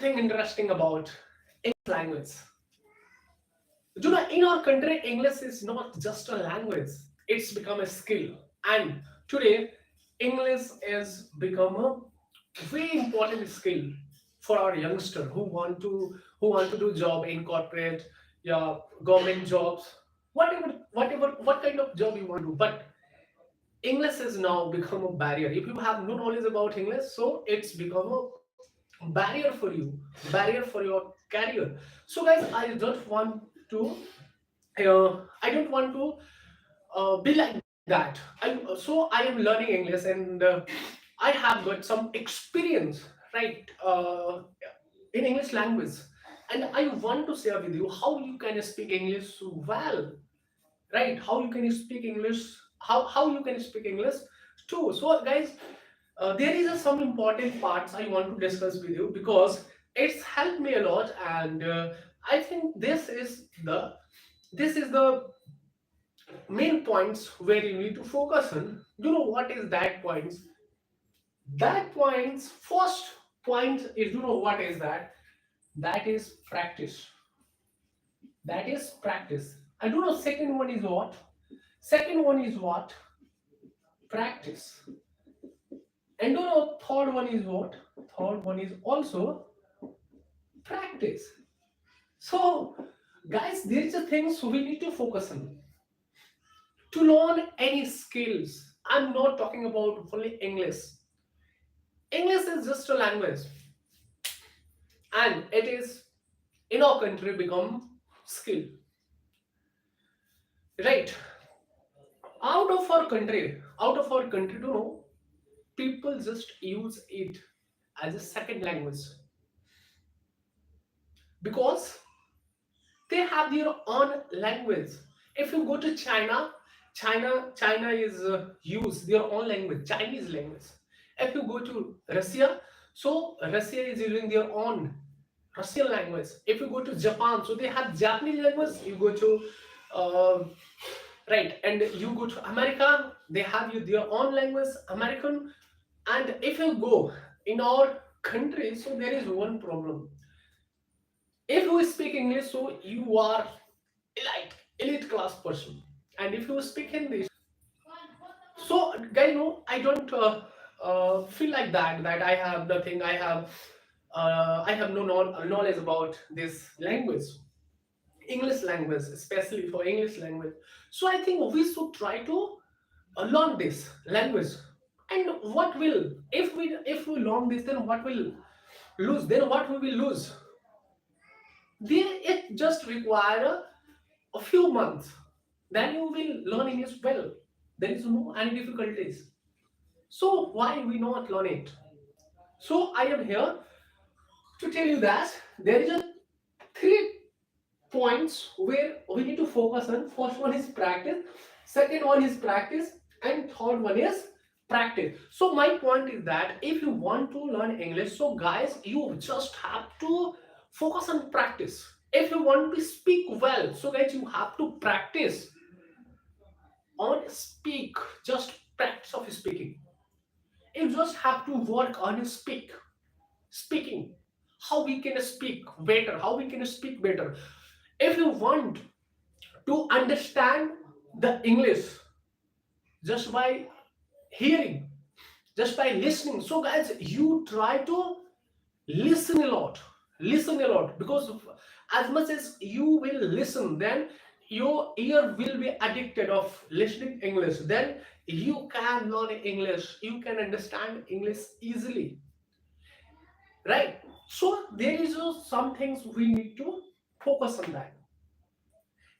Something interesting about English language. You know, in our country, English is not just a language; it's become a skill. And today, English has become a very important skill for our youngster who want to do job in corporate, yeah, government jobs, whatever, what kind of job you want to do. But English has now become a barrier. If you have no knowledge about English, so it's become a barrier for you, barrier for your career. So, guys, I don't want to be like that. I am learning English, and I have got some experience, right, in English language, and I want to share with you how you can speak English well, right? How you can speak English, how you can speak English too. So, guys, there is some important parts I want to discuss with you because it's helped me a lot, and I think this is the main points where you need to focus on. You know what is that points? That points first point is, you know what is that? That is practice. That is practice. I don't know. Second one is what? Second one is what? Practice. And you know, third one is what? Third one is also practice. So, guys, there is a thing so we need to focus on to learn any skills. I'm not talking about only English. English is just a language, and it is in our country become skill, right? Out of our country, you know, people just use it as a second language because they have their own language. If you go to China, China is use their own language, Chinese language. If you go to Russia, so Russia is using their own Russian language. If you go to Japan, so they have Japanese language. You go to uh, right, and you go to America, they have their own language, American. And if you go in our country, so there is one problem. If you speak English, so you are elite class person, and if you speak Hindi, so guys, no, I don't feel like that I have nothing, I have no knowledge about this language, English language, especially for English language. So I think we should try to learn this language. And what will, if we learn this, then what will lose, then what we will lose, then it just require a few months, then you will learn English well. There is no any difficulties. So why we not learn it? So I am here to tell you that there is a three points where we need to focus on. First one is practice, second one is practice, and third one is practice. So my point is that if you want to learn English, so guys, you just have to focus on practice. If you want to speak well, so guys, you have to practice on speak, just practice of speaking. You just have to work on speaking, how we can speak better, how we can speak better. If you want to understand the English just by hearing, just by listening, so guys, you try to listen a lot, listen a lot, because as much as you will listen, then your ear will be addicted of listening English, then you can learn English, you can understand English easily, right? So there is some things we need to focus on,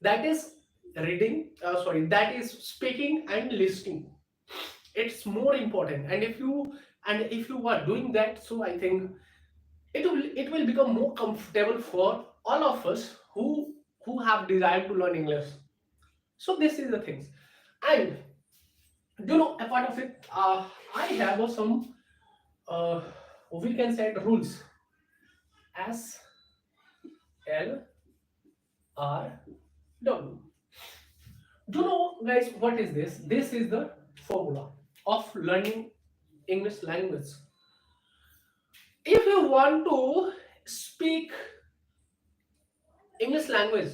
that is reading, sorry, that is speaking and listening. It's more important, and if you are doing that, so I think it will become more comfortable for all of us who have desire to learn English. So this is the things. And you know, apart of it, I have some uh, we can set rules. SLR W. Do you know, guys, what is this? This is the formula of learning English language. If you want to English language.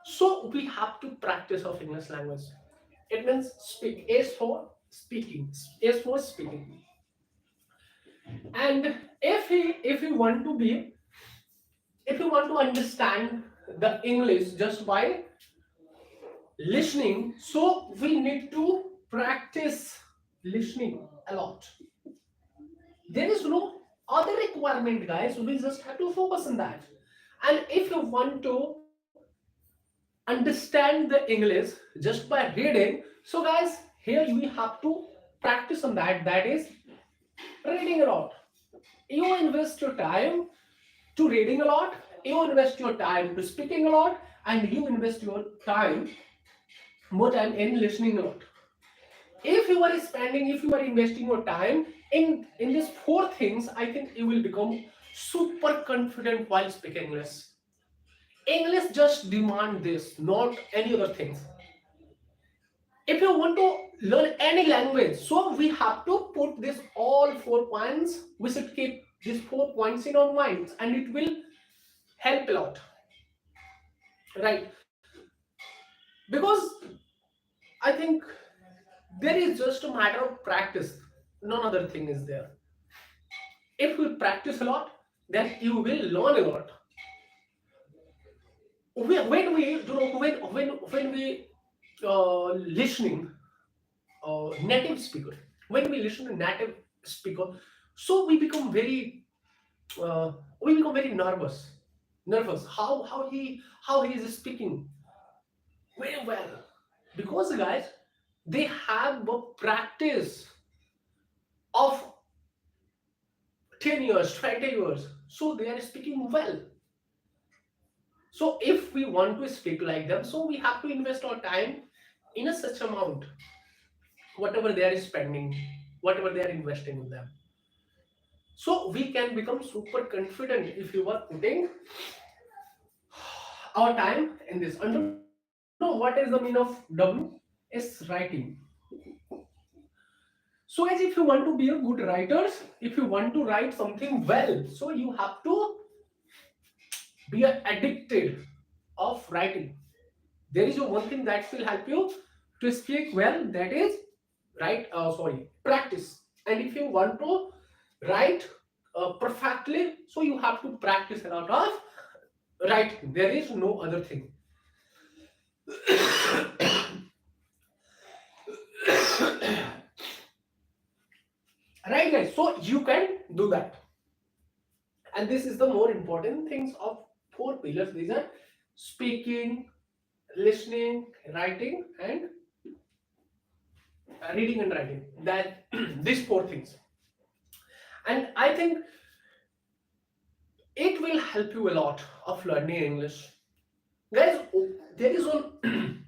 So we have to practice of English language. It means speak. S for speaking. S for speaking. And if you want to be, if you want to understand the English just by listening, so we need to practice listening a lot. There is no other requirement, guys. We just have to focus on that. And if you want to understand the English just by reading, so guys, here we have to practice on that. That is reading a lot. You invest your time to reading a lot, you invest your time to speaking a lot, and you invest your time, more time in listening a lot. If you are spending, if you are investing your time in these four things, I think you will become super confident while speaking English. English just demand this, not any other things. If you want to learn any language, so we have to put this all 4 points. We should keep these 4 points in our minds, and it will help a lot, right? Because I think there is just a matter of practice. None other thing is there. If you practice a lot, then you will learn a lot. When we do when we listening native speaker, when we listen to native speaker, so we become very nervous how he is speaking very well, because guys, they have a practice of 10 years, 20 years, so they are speaking well. So if we want to speak like them, so we have to invest our time in a such amount, whatever they are spending, whatever they are investing in them. So we can become super confident if you are putting our time in this. And you know what is the meaning of W? Is writing. So as if you want to be a good writer, if you want to write something well, so you have to be addicted of writing. There is one thing that will help you to speak well, that is practice. And if you want to write perfectly, so you have to practice a lot of writing. There is no other thing. Right, guys, so you can do that. And this is the more important things of four pillars. These are speaking, listening, writing, and reading and writing. That these four things. And I think it will help you a lot of learning English, guys. There is one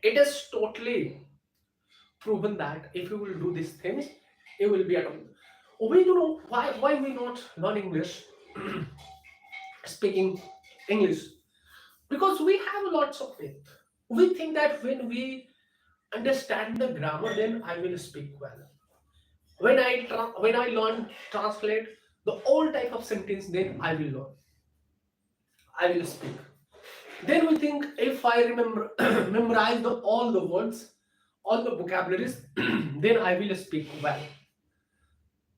it is totally proven that if you will do these things, you will be at home. We don't know why we not learn English, speaking English, because we have lots of myth. We think that when we understand the grammar, then I will speak well. When I learn translate the all type of sentence, then I will learn, I will speak. Then we think if I remember memorize all the words, all the vocabularies, then I will speak well.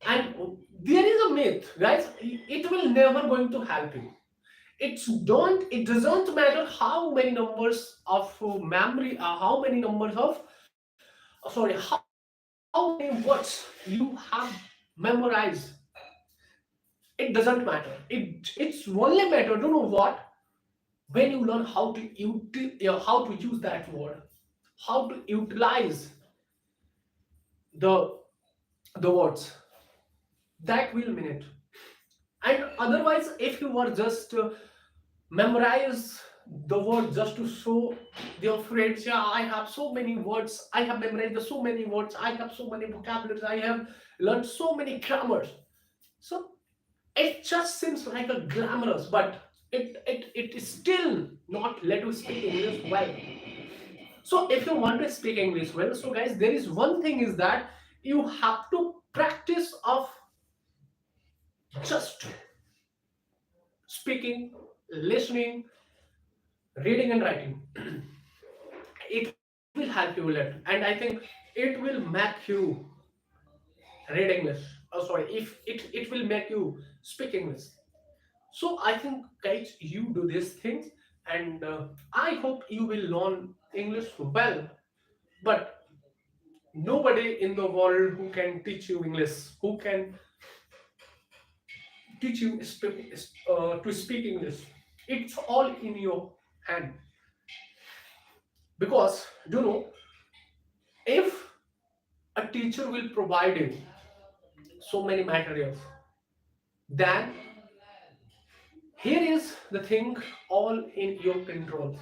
And there is a myth, guys. It will never going to help you. It doesn't matter how many numbers of memory, how many numbers of how many words you have memorized. It doesn't matter. It's only matter, don't know what, when you learn how to use that word, how to utilize the words, that will mean it. And otherwise, if you were just memorize the word just to show your friends, yeah, I have so many words, I have memorized so many words, I have so many vocabularies, I have learned so many grammars. So it just seems like a glamorous, but it is still not let you speak English well. So if you want to speak English well, so guys, there is one thing is that you have to practice of just speaking listening, reading and writing. It will help you a lot, and I think it will make you read English. Oh, sorry, if it will make you speak English. So I think, guys, you do these things, and I hope you will learn English well. But nobody in the world who can teach you English, who can teach you to speak English. It's all in your hand, because you know, if a teacher will provide you so many materials, then here is the thing, all in your control.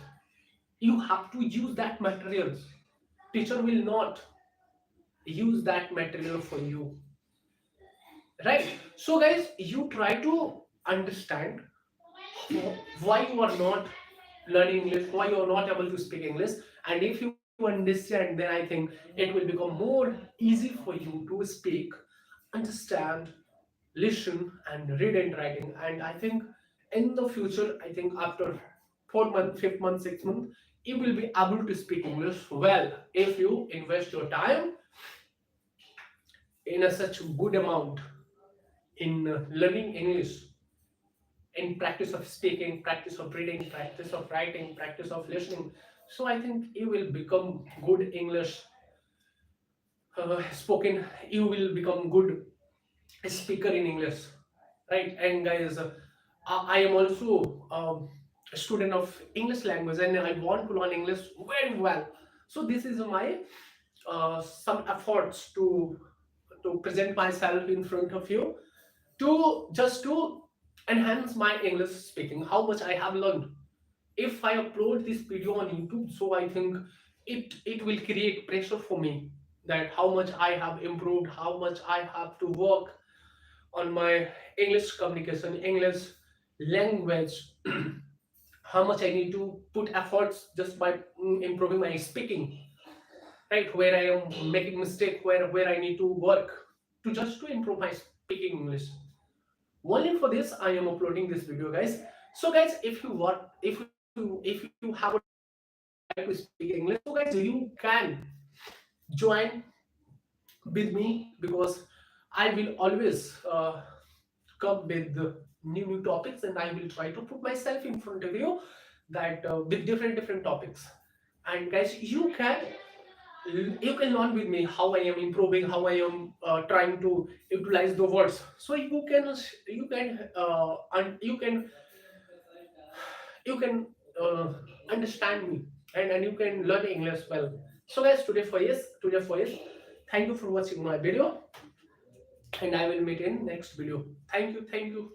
You have to use that materials. Teacher will not use that material for you, right? So guys, you try to understand why you are not learning English, why you are not able to speak English. And if you understand, then I think it will become more easy for you to speak, understand, listen, and read and writing. And I think in the future, I think after 4 months, 5 months, 6 months, you will be able to speak English well if you invest your time in a such good amount in learning English, in practice of speaking, practice of reading, practice of writing, practice of listening. So I think you will become good English spoken. You will become good speaker in English, right? And guys, I am also a student of English language, and I want to learn English very well. So this is my some efforts to present myself in front of you, to just to enhance my English speaking, how much I have learned. If I upload this video on YouTube, so I think it will create pressure for me, that how much I have improved, how much I have to work on my English communication, English language, how much I need to put efforts just by improving my speaking, right? Where I am making mistake, where I need to work to just to improve my speaking English. Only for this I am uploading this video, guys. So guys, if you want, if you have a desire to speak English, so guys, you can join with me, because I will always come with the new topics, and I will try to put myself in front of you, that with different topics. And guys, you can learn with me how I am improving, how I am trying to utilize the words. So you can uh, understand me, and you can learn English well. So guys, today for yes. Thank you for watching my video, and I will meet in next video. Thank you, thank you.